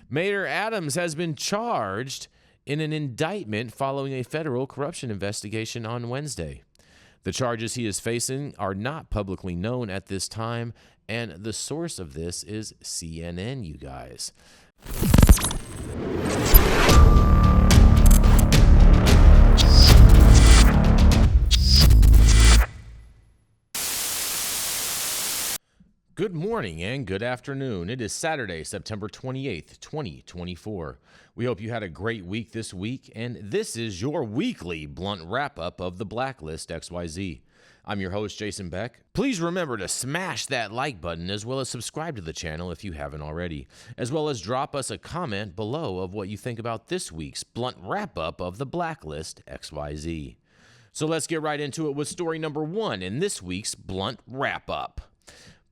Mayor Adams has been charged in an indictment following a federal corruption investigation on Wednesday. The charges he is facing are not publicly known at this time, and the source of this is CNN, you guys. Good morning and good afternoon. It is Saturday, September 28th, 2024. We hope you had a great week this week, and this is your weekly blunt wrap-up of the Blacklist XYZ. I'm your host, Jason Beck. Please remember to smash that like button as well as subscribe to the channel if you haven't already, as well as drop us a comment below of what you think about this week's blunt wrap-up of the Blacklist XYZ. So let's get right into it with story number 1 in this week's blunt wrap-up.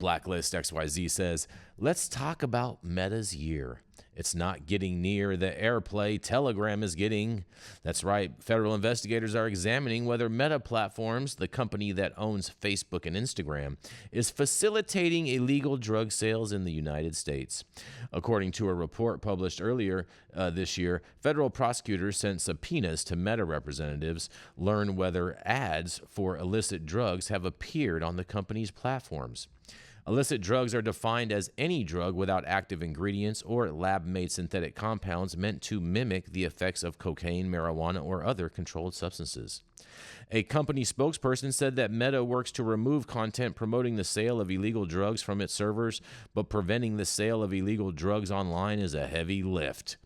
Blacklist XYZ says, let's talk about Meta's year. It's not getting near the airplay Telegram is getting. That's right. Federal investigators are examining whether Meta Platforms, the company that owns Facebook and Instagram, is facilitating illegal drug sales in the United States. According to a report published earlier this year, federal prosecutors sent subpoenas to Meta representatives to learn whether ads for illicit drugs have appeared on the company's platforms. Illicit drugs are defined as any drug without active ingredients or lab-made synthetic compounds meant to mimic the effects of cocaine, marijuana, or other controlled substances. A company spokesperson said that Meta works to remove content promoting the sale of illegal drugs from its servers, but preventing the sale of illegal drugs online is a heavy lift.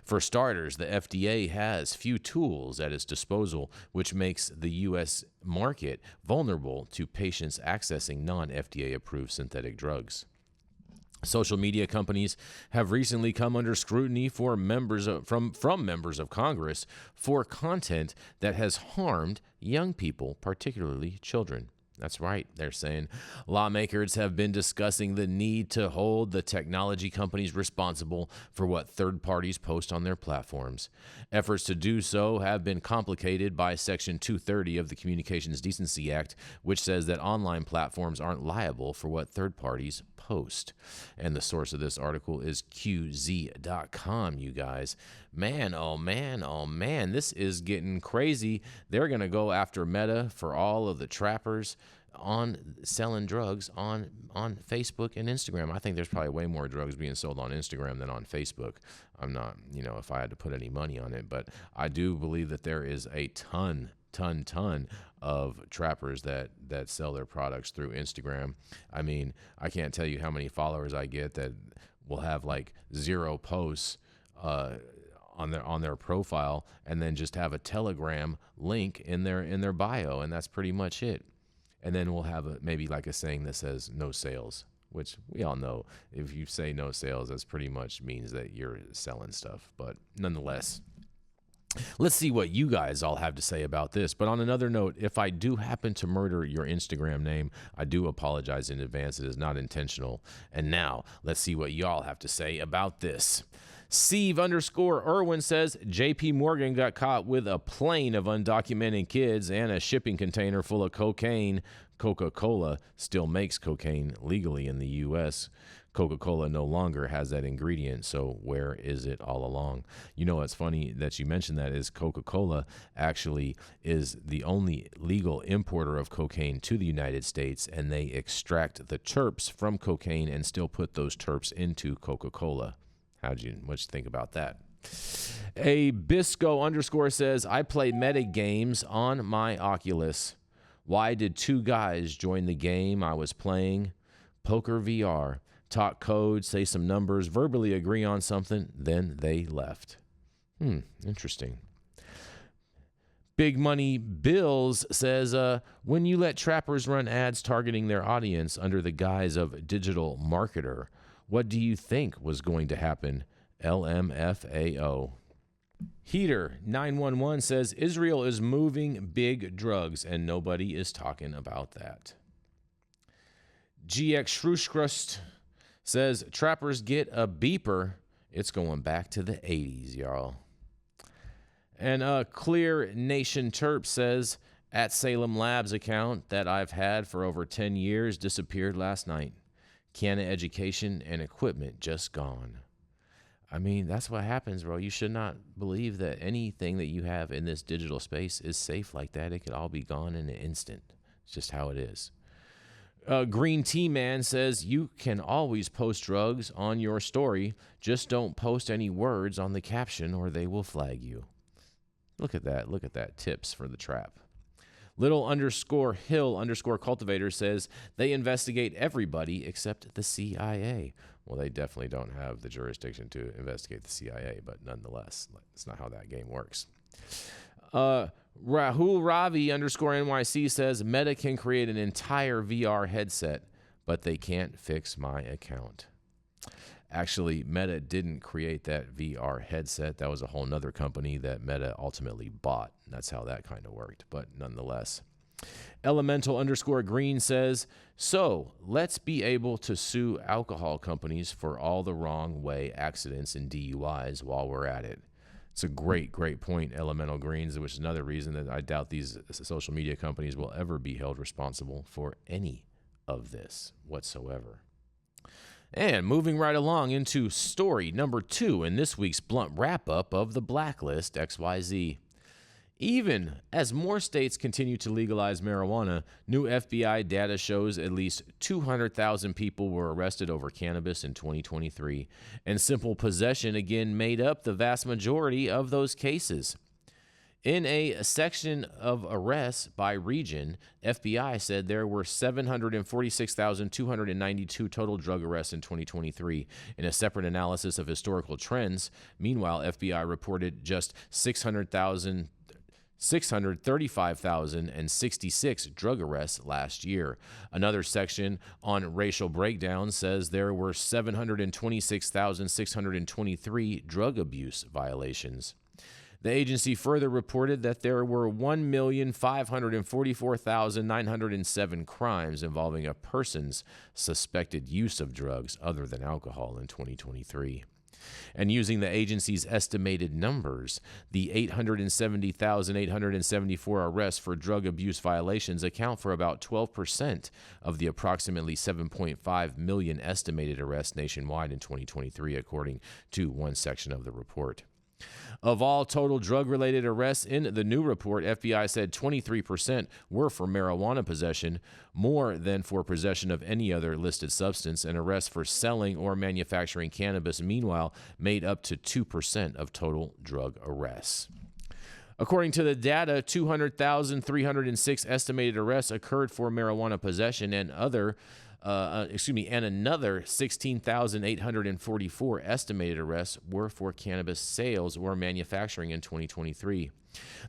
For starters, the FDA has few tools at its disposal, which makes the U.S. market vulnerable to patients accessing non-FDA-approved synthetic drugs. Social media companies have recently come under scrutiny from members of Congress for content that has harmed young people, particularly children. That's right, they're saying. Lawmakers have been discussing the need to hold the technology companies responsible for what third parties post on their platforms. Efforts to do so have been complicated by Section 230 of the Communications Decency Act, which says that online platforms aren't liable for what third parties post. And the source of this article is QZ.com, you guys. Man, oh man, this is getting crazy. They're going to go after Meta for all of the trappers on selling drugs on Facebook and Instagram. I think there's probably way more drugs being sold on Instagram than on Facebook. I'm not, if I had to put any money on it, but I do believe that there is a ton of trappers that sell their products through Instagram. I mean, I can't tell you how many followers I get that will have like 0 posts on their profile and then just have a Telegram link in their bio, and that's pretty much it. And then we'll have maybe like a saying that says no sales, which we all know if you say no sales, that's pretty much means that you're selling stuff. But nonetheless, let's see what you guys all have to say about this. But on another note, if I do happen to murder your Instagram name, I do apologize in advance. It is not intentional. And now let's see what y'all have to say about this. Steve_Irwin says JP Morgan got caught with a plane of undocumented kids and a shipping container full of cocaine. Coca-Cola still makes cocaine legally in the U.S. Coca-Cola no longer has that ingredient, so where is it all along? You know what's funny that you mentioned that is Coca-Cola actually is the only legal importer of cocaine to the United States, and they extract the terps from cocaine and still put those terps into Coca-Cola. What you think about that? A Bisco_ says, I play meta games on my Oculus. Why did 2 guys join the game I was playing? Poker VR. Talk code, say some numbers, verbally agree on something, then they left. Interesting. Big Money Bills says, when you let trappers run ads targeting their audience under the guise of digital marketer, what do you think was going to happen? LMFAO. Heater 911 says Israel is moving big drugs and nobody is talking about that. GX Shrushkrust says trappers get a beeper. It's going back to the 80s, y'all. And Clear Nation Terp says at Salem Labs account that I've had for over 10 years disappeared last night. Canna education and equipment just gone. I mean, that's what happens, bro. You should not believe that anything that you have in this digital space is safe like that. It could all be gone in an instant. It's just how it is. Green Tea Man says, you can always post drugs on your story. Just don't post any words on the caption or they will flag you. Look at that. Look at that. Tips for the trap. Little_Hill_cultivator says, they investigate everybody except the CIA. Well, they definitely don't have the jurisdiction to investigate the CIA, but nonetheless, that's not how that game works. Rahul Ravi _NYC says, Meta can create an entire VR headset, but they can't fix my account. Actually, Meta didn't create that VR headset. That was a whole nother company that Meta ultimately bought. That's how that kind of worked, but nonetheless. Elemental_Green says, so let's be able to sue alcohol companies for all the wrong way accidents and DUIs while we're at it. It's a great, great point, Elemental Greens, which is another reason that I doubt these social media companies will ever be held responsible for any of this whatsoever. And moving right along into story number 2 in this week's blunt wrap-up of the Blacklist XYZ. Even as more states continue to legalize marijuana, new FBI data shows at least 200,000 people were arrested over cannabis in 2023, and simple possession again made up the vast majority of those cases. In a section of arrests by region, FBI said there were 746,292 total drug arrests in 2023. In a separate analysis of historical trends, meanwhile, FBI reported just 635,066 drug arrests last year. Another section on racial breakdown says there were 726,623 drug abuse violations. The agency further reported that there were 1,544,907 crimes involving a person's suspected use of drugs other than alcohol in 2023. And using the agency's estimated numbers, the 870,874 arrests for drug abuse violations account for about 12% of the approximately 7.5 million estimated arrests nationwide in 2023, according to one section of the report. Of all total drug-related arrests in the new report, FBI said 23% were for marijuana possession, more than for possession of any other listed substance, and arrests for selling or manufacturing cannabis, meanwhile, made up to 2% of total drug arrests. According to the data, 200,306 estimated arrests occurred for marijuana possession and another 16,844 estimated arrests were for cannabis sales or manufacturing in 2023.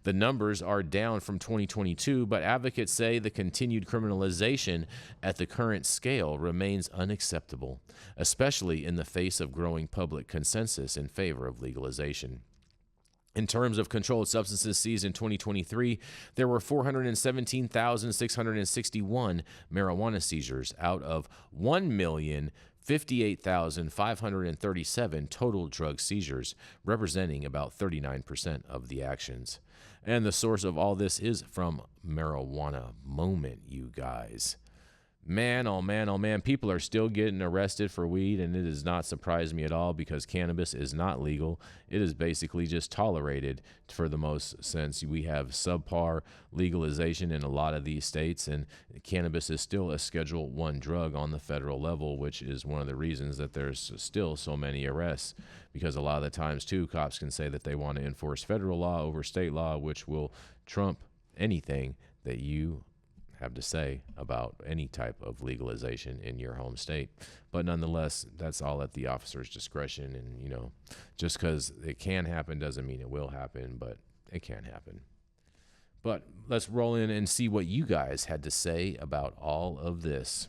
The numbers are down from 2022, but advocates say the continued criminalization at the current scale remains unacceptable, especially in the face of growing public consensus in favor of legalization. In terms of controlled substances seized in 2023, there were 417,661 marijuana seizures out of 1,058,537 total drug seizures, representing about 39% of the actions. And the source of all this is from Marijuana Moment, you guys. Man, oh man, oh man, people are still getting arrested for weed, and it does not surprise me at all because cannabis is not legal. It is basically just tolerated for the most sense. We have subpar legalization in a lot of these states, and cannabis is still a Schedule I drug on the federal level, which is one of the reasons that there's still so many arrests, because a lot of the times, too, cops can say that they want to enforce federal law over state law, which will trump anything that you have to say about any type of legalization in your home state. But nonetheless, that's all at the officer's discretion. And, you know, just because it can happen doesn't mean it will happen, but it can happen. But let's roll in and see what you guys had to say about all of this.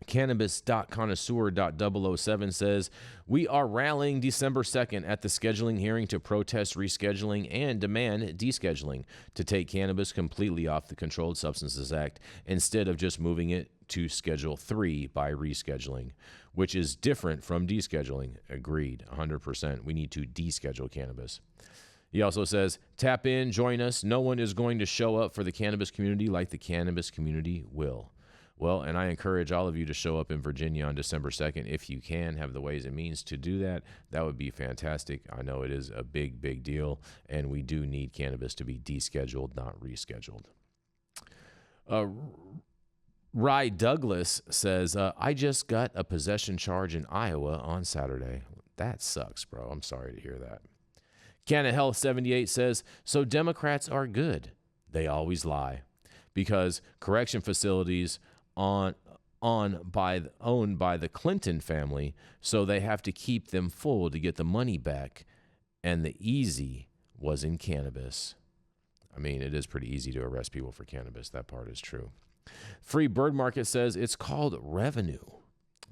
Cannabis.connoisseur.007 says, we are rallying December 2nd at the scheduling hearing to protest rescheduling and demand descheduling to take cannabis completely off the Controlled Substances Act instead of just moving it to Schedule 3 by rescheduling, which is different from descheduling. Agreed, 100%. We need to deschedule cannabis. He also says, tap in, join us. No one is going to show up for the cannabis community like the cannabis community will. Well, and I encourage all of you to show up in Virginia on December 2nd if you can, have the ways and means to do that. That would be fantastic. I know it is a big, big deal, and we do need cannabis to be descheduled, not rescheduled. Rye Douglas says, I just got a possession charge in Iowa on Saturday. That sucks, bro. I'm sorry to hear that. Canna Health 78 says, so Democrats are good. They always lie because correction facilities owned by the Clinton family, so they have to keep them full to get the money back, and the easy was in cannabis. I mean, it is pretty easy to arrest people for cannabis. That part is true. Free Bird Market says it's called revenue,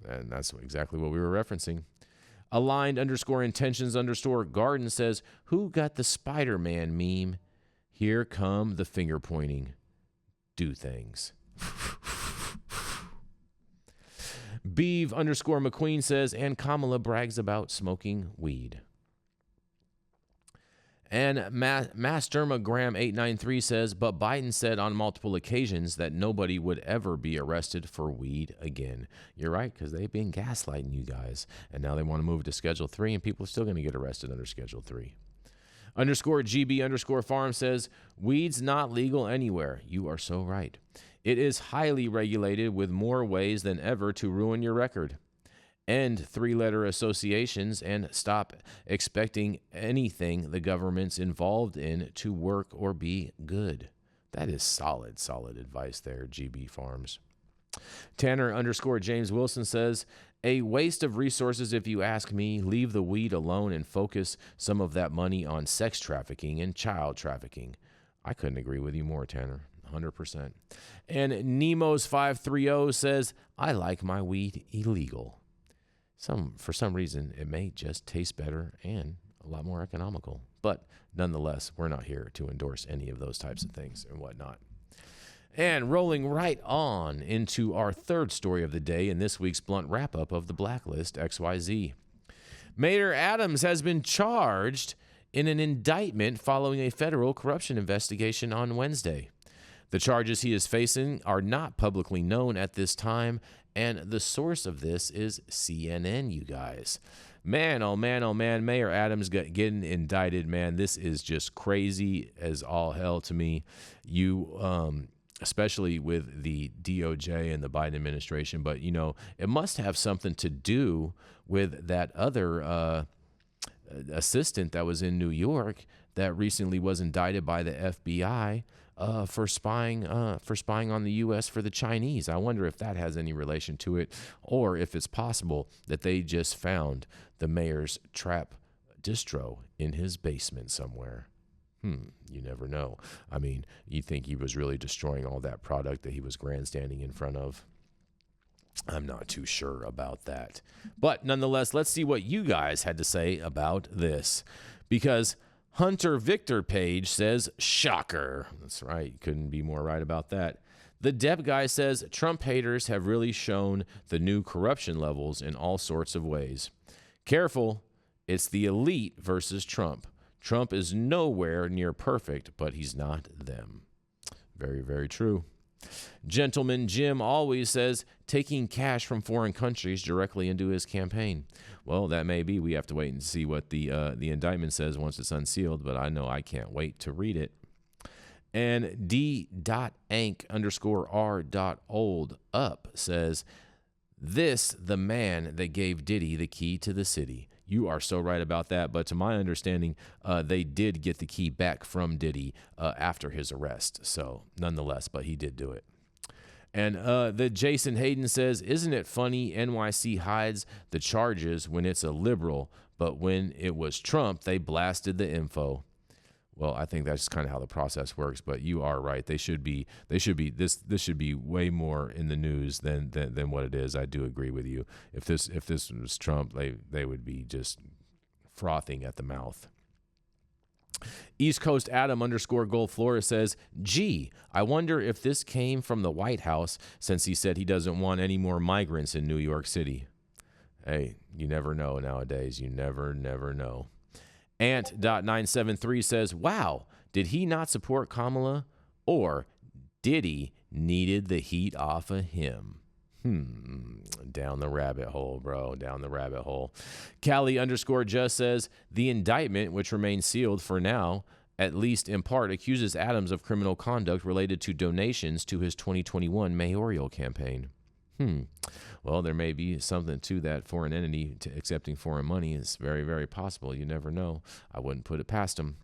and that's exactly what we were referencing. Aligned_intentions_garden says, who got the Spider-Man meme? Here come the finger pointing. Do things. Beeve_McQueen says, and Kamala brags about smoking weed. And Mastermagram893 says, but Biden said on multiple occasions that nobody would ever be arrested for weed again. You're right, because they've been gaslighting you guys. And now they want to move to Schedule 3, and people are still going to get arrested under Schedule 3. _GB_farm says, weed's not legal anywhere. You are so right. It is highly regulated with more ways than ever to ruin your record. End three-letter associations and stop expecting anything the government's involved in to work or be good. That is solid advice there, GB Farms. Tanner_James Wilson says, a waste of resources if you ask me. Leave the weed alone and focus some of that money on sex trafficking and child trafficking. I couldn't agree with you more, Tanner. 100%. And Nemos530 says, I like my weed illegal. For some reason, it may just taste better and a lot more economical. But nonetheless, we're not here to endorse any of those types of things and whatnot. And rolling right on into our third story of the day in this week's blunt wrap-up of the Blacklist XYZ. Mayor Adams has been charged in an indictment following a federal corruption investigation on Wednesday. The charges he is facing are not publicly known at this time, and the source of this is CNN, you guys. Man, oh man, Mayor Adams getting indicted, man. This is just crazy as all hell to me. Especially with the DOJ and the Biden administration, but, it must have something to do with that other assistant that was in New York that recently was indicted by the FBI for spying on the U.S. for the Chinese. I wonder if that has any relation to it, or if it's possible that they just found the mayor's trap distro in his basement somewhere. You never know. I mean, you think he was really destroying all that product that he was grandstanding in front of? I'm not too sure about that. But nonetheless, let's see what you guys had to say about this. Because Hunter Victor Page says, shocker. That's right. Couldn't be more right about that. The Dep guy says, Trump haters have really shown the new corruption levels in all sorts of ways. Careful, it's the elite versus Trump. Trump is nowhere near perfect, but he's not them. Very, very true. Gentleman Jim always says, taking cash from foreign countries directly into his campaign. Well, that may be. We have to wait and see what the indictment says once it's unsealed, but I know I can't wait to read it. And D.Ank_R.old_up says, this the man that gave Diddy the key to the city. You are so right about that. But to my understanding, they did get the key back from Diddy after his arrest. So nonetheless, but he did do it. And the Jason Hayden says, isn't it funny NYC hides the charges when it's a liberal, but when it was Trump, they blasted the info. Well, I think that's kind of how the process works, but you are right. This should be way more in the news than what it is. I do agree with you. If this was Trump, they would be just frothing at the mouth. East Coast Adam_Gold Flores says, gee, I wonder if this came from the White House since he said he doesn't want any more migrants in New York City. Hey, you never know nowadays. You never know. Ant.973 says, wow, did he not support Kamala? Or did he needed the heat off of him. Down the rabbit hole, bro. Down the rabbit hole. Callie_just says, the indictment, which remains sealed for now, at least in part, accuses Adams of criminal conduct related to donations to his 2021 mayoral campaign. Well, there may be something to that foreign entity accepting foreign money. It's very, very possible. You never know. I wouldn't put it past him.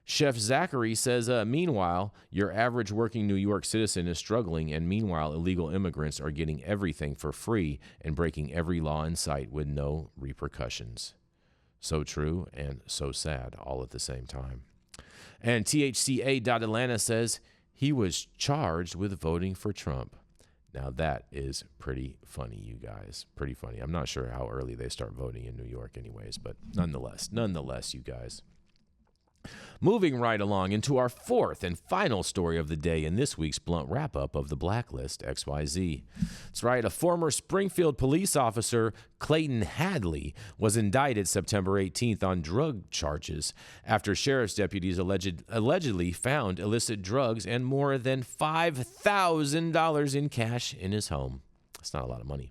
Chef Zachary says, meanwhile, your average working New York citizen is struggling, and meanwhile, illegal immigrants are getting everything for free and breaking every law in sight with no repercussions. So true and so sad all at the same time. And THCA.Atlanta says he was charged with voting for Trump. Now, that is pretty funny, you guys. Pretty funny. I'm not sure how early they start voting in New York anyways, but nonetheless, you guys. Moving right along into our fourth and final story of the day in this week's blunt wrap-up of the Blacklist XYZ. That's right, a former Springfield police officer, Clayton Hadley, was indicted September 18th on drug charges after sheriff's deputies allegedly found illicit drugs and more than $5,000 in cash in his home. That's not a lot of money.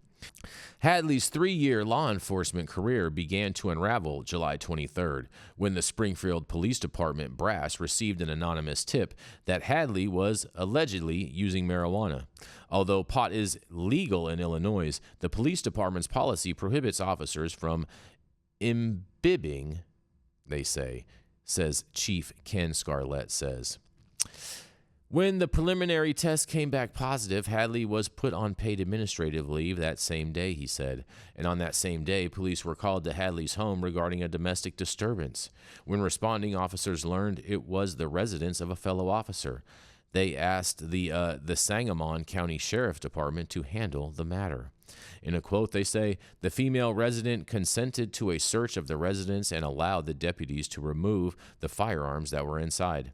Hadley's 3-year law enforcement career began to unravel July 23rd when the Springfield Police Department brass received an anonymous tip that Hadley was allegedly using marijuana. Although pot is legal in Illinois, the police department's policy prohibits officers from imbibing, they say, says Chief Ken Scarlett says. When the preliminary test came back positive, Hadley was put on paid administrative leave that same day, he said. And on that same day, police were called to Hadley's home regarding a domestic disturbance. When responding officers learned it was the residence of a fellow officer, they asked the Sangamon County Sheriff Department to handle the matter. In a quote, they say, the female resident consented to a search of the residence and allowed the deputies to remove the firearms that were inside.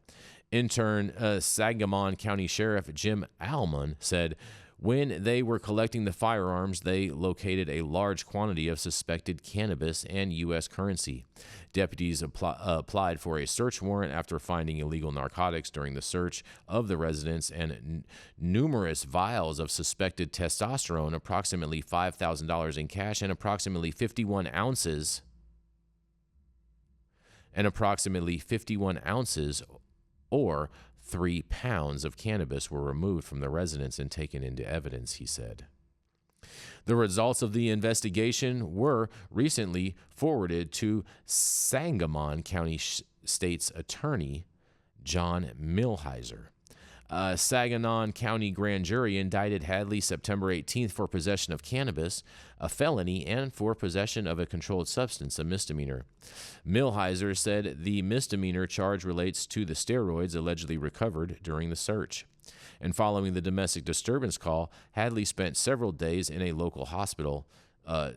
Intern Sangamon County Sheriff Jim Alman said, when they were collecting the firearms, they located a large quantity of suspected cannabis and U.S. currency. Deputies applied for a search warrant after finding illegal narcotics during the search of the residence and numerous vials of suspected testosterone, approximately $5,000 in cash, and approximately 51 ounces or 3 pounds of cannabis were removed from the residence and taken into evidence, he said. The results of the investigation were recently forwarded to Sangamon County State's Attorney John Milhiser. Saginaw County grand jury indicted Hadley September 18th for possession of cannabis, a felony, and for possession of a controlled substance, a misdemeanor. Milhiser said the misdemeanor charge relates to the steroids allegedly recovered during the search. And following the domestic disturbance call, Hadley spent several days in a local hospital,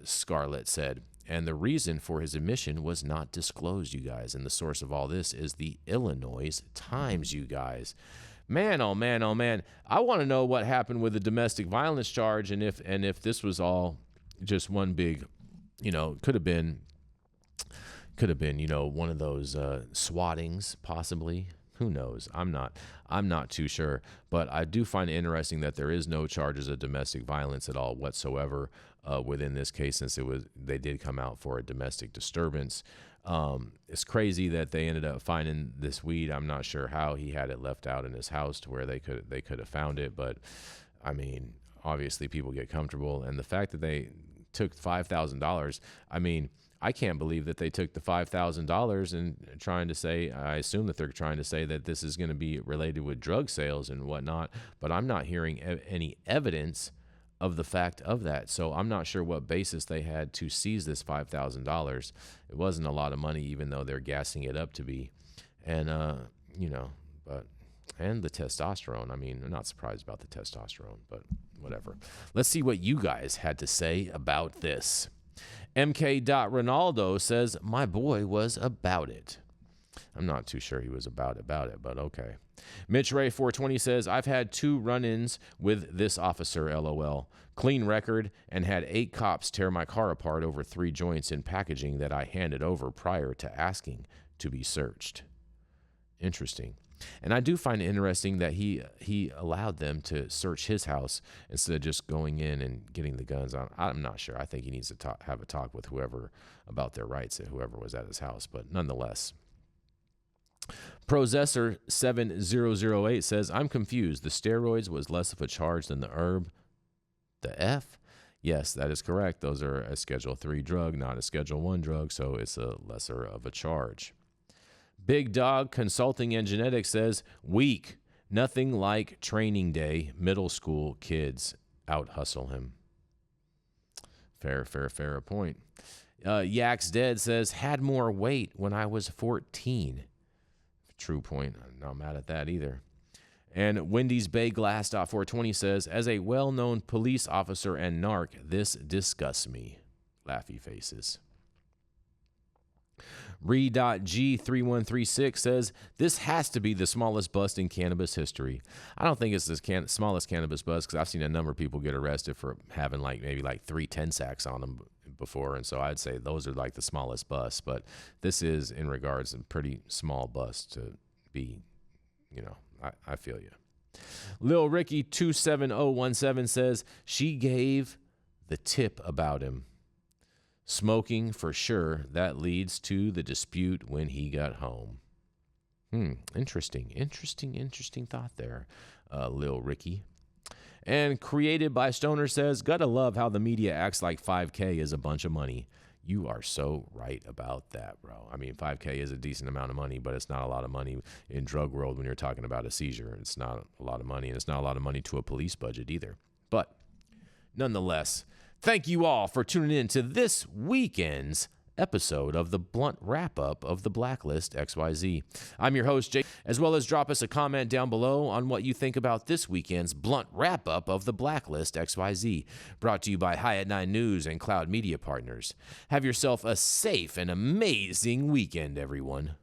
Scarlett said. And the reason for his admission was not disclosed, you guys. And the source of all this is the Illinois Times, you guys. Man, oh man, oh man. I want to know what happened with the domestic violence charge and if this was all just one big, could have been, one of those swattings possibly. Who knows? I'm not too sure, but I do find it interesting that there is no charges of domestic violence at all whatsoever within this case, since they did come out for a domestic disturbance. It's crazy that they ended up finding this weed. I'm not sure how he had it left out in his house to where they could have found it, but I mean, obviously people get comfortable, and the fact that they took $5,000, I mean, I can't believe that they took the $5,000 and trying to say, I assume that they're trying to say that this is going to be related with drug sales and whatnot, but I'm not hearing any evidence of the fact of that. So I'm not sure what basis they had to seize this $5,000. It wasn't a lot of money, even though they're gassing it up to be. And, and the testosterone. I mean, I'm not surprised about the testosterone, but whatever. Let's see what you guys had to say about this. MK.Ronaldo says, my boy was about it. I'm not too sure he was about it, but okay. Mitch Ray 420 says, I've had 2 run-ins with this officer, LOL. Clean record, and had 8 cops tear my car apart over 3 joints in packaging that I handed over prior to asking to be searched. Interesting. And I do find it interesting that he allowed them to search his house instead of just going in and getting the guns on. I'm not sure. I think he needs to have a talk with whoever about their rights, whoever was at his house. But nonetheless, Processor 7008 says, I'm confused. The steroids was less of a charge than the herb. The F? Yes, that is correct. Those are a Schedule 3 drug, not a Schedule 1 drug, so it's a lesser of a charge. Big Dog Consulting and Genetics says, weak. Nothing like training day. Middle school kids out hustle him. Fair point. Yak's Dead says, had more weight when I was 14. True point. I'm not mad at that either. And Wendy's Bay Glass 420 says, as a well-known police officer and narc, this disgusts me. Laughy faces. Re.G3136 says, this has to be the smallest bust in cannabis history. I don't think it's the smallest cannabis bust because I've seen a number of people get arrested for having maybe 3 10-sacks on them before, and so I'd say those are the smallest busts, but this is, in regards, a pretty small bust to be, I feel you. Lil Ricky 27017 says, she gave the tip about him. Smoking for sure. That leads to the dispute when he got home. Interesting thought there, Lil Ricky. And Created by Stoner says, gotta love how the media acts like 5K is a bunch of money. You are so right about that, bro. I mean, 5K is a decent amount of money, but it's not a lot of money in drug world when you're talking about a seizure. It's not a lot of money, and it's not a lot of money to a police budget either. But nonetheless, thank you all for tuning in to this weekend's episode of the blunt wrap-up of the Blacklist XYZ. I'm your host, Jake, as well as drop us a comment down below on what you think about this weekend's blunt wrap-up of the Blacklist XYZ, brought to you by High at 9 News and Cloud Media Partners. Have yourself a safe and amazing weekend, everyone.